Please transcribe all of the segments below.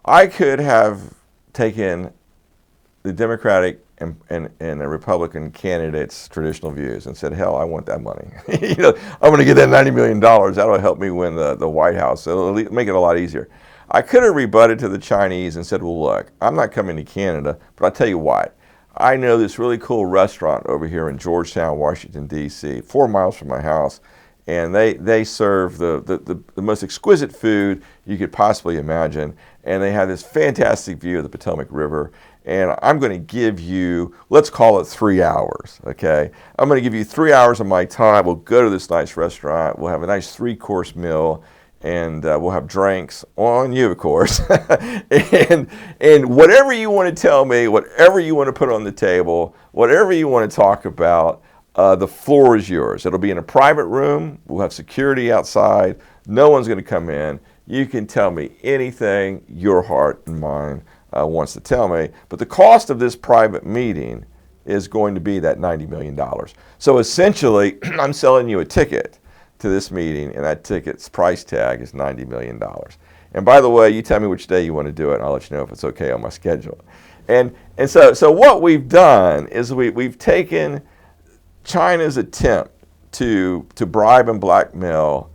I could have taken the Democratic and the Republican candidates' traditional views and said, hell, I want that money. I'm going to get that $90 million. That'll help me win the White House. It'll make it a lot easier. I could have rebutted to the Chinese and said, well, look, I'm not coming to Canada, but I'll tell you what. I know this really cool restaurant over here in Georgetown, Washington, D.C., 4 miles from my house, and they serve the most exquisite food you could possibly imagine, and they have this fantastic view of the Potomac River, and I'm going to give you, let's call it 3 hours, okay? I'm going to give you 3 hours of my time. We'll go to this nice restaurant. We'll have a nice 3-course meal, and we'll have drinks on you, of course. and whatever you want to tell me, whatever you want to put on the table, whatever you want to talk about, the floor is yours. It'll be in a private room. We'll have security outside. No one's going to come in. You can tell me anything your heart and mind wants to tell me. But the cost of this private meeting is going to be that $90 million. So essentially, I'm selling you a ticket to this meeting, and that ticket's price tag is $90 million. And by the way, you tell me which day you want to do it, and I'll let you know if it's okay on my schedule. And so what we've done is we've taken China's attempt to bribe and blackmail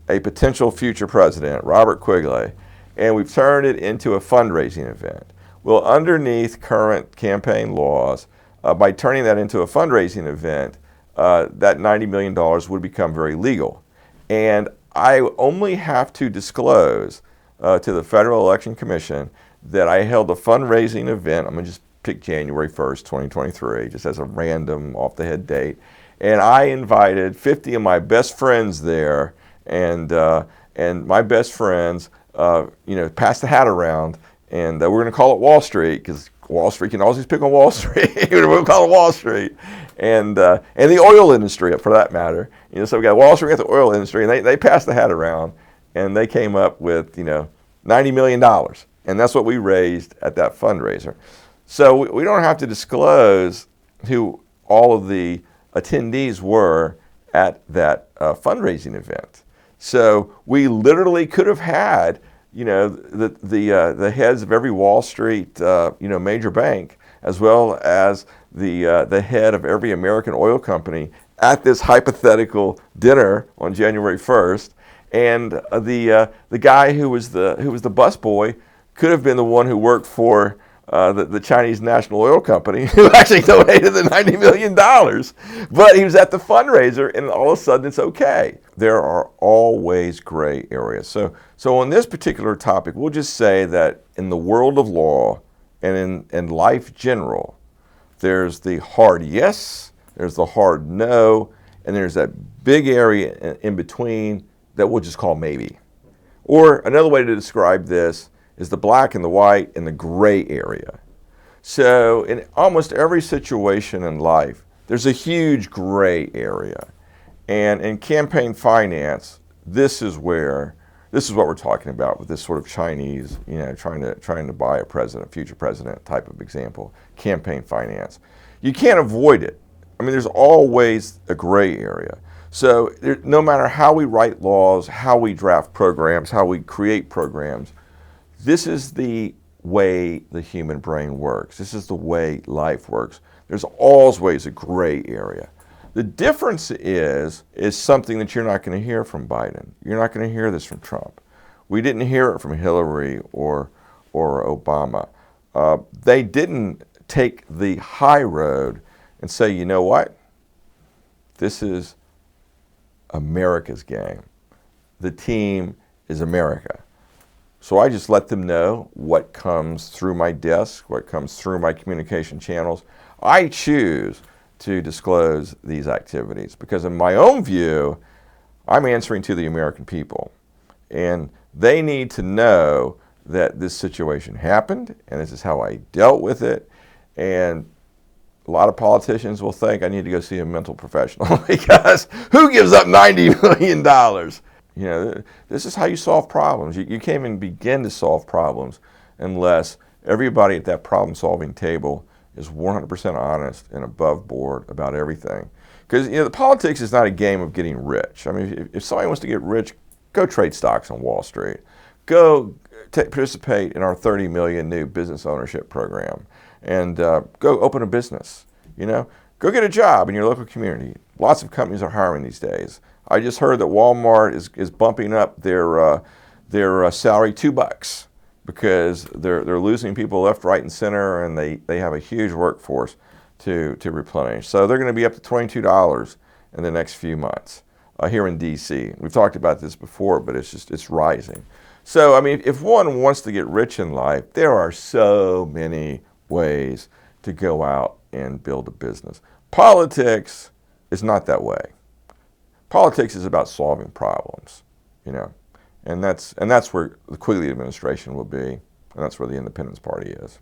a potential future president, Robert Quigley, and we've turned it into a fundraising event. Well, underneath current campaign laws, by turning that into a fundraising event, that $90 million would become very legal. And I only have to disclose to the Federal Election Commission that I held a fundraising event. I'm going to just pick January 1st, 2023, just as a random off-the-head date. And I invited 50 of my best friends there, and my best friends, passed the hat around, and we're going to call it Wall Street, because Wall Street can always pick on Wall Street. We'll call it Wall Street, and the oil industry, for that matter. So we got Wall Street, we got the oil industry, and they passed the hat around, and they came up with $90 million, and that's what we raised at that fundraiser. So we don't have to disclose who all of the attendees were at that fundraising event. So we literally could have had the heads of every Wall Street major bank, as well as the head of every American oil company at this hypothetical dinner on January 1st, and the guy who was the busboy could have been the one who worked for the Chinese National Oil Company, who actually donated the $90 million. But he was at the fundraiser, and all of a sudden it's okay. There are always gray areas. So on this particular topic, we'll just say that in the world of law and in life general, there's the hard yes, there's the hard no, and there's that big area in between that we'll just call maybe. Or another way to describe this is the black and the white and the gray area. So in almost every situation in life, there's a huge gray area. And in campaign finance, this is what we're talking about with this sort of Chinese, trying to buy a future president type of example, campaign finance. You can't avoid it. I mean, there's always a gray area. So no matter how we write laws, how we draft programs, how we create programs, this is the way the human brain works. This is the way life works. There's always a gray area. The difference is something that you're not going to hear from Biden. You're not going to hear this from Trump. We didn't hear it from Hillary or Obama. They didn't take the high road and say, you know what? This is America's game. The team is America. So I just let them know what comes through my desk, what comes through my communication channels. I choose to disclose these activities because in my own view, I'm answering to the American people. And they need to know that this situation happened and this is how I dealt with it. And a lot of politicians will think I need to go see a mental professional because who gives up $90 million? This is how you solve problems. You can't even begin to solve problems unless everybody at that problem-solving table is 100% honest and above board about everything. Because the politics is not a game of getting rich. I mean, if somebody wants to get rich, go trade stocks on Wall Street. Go participate in our 30 million new business ownership program, and go open a business. You know, go get a job in your local community. Lots of companies are hiring these days. I just heard that Walmart is bumping up their salary $2 because they're losing people left, right, and center, and they have a huge workforce to replenish. So they're going to be up to $22 in the next few months here in D.C. We've talked about this before, but it's rising. So I mean, if one wants to get rich in life, there are so many ways to go out and build a business. Politics is not that way. Politics is about solving problems, you know, and that's where the Quigley administration will be, and that's where the Independence Party is.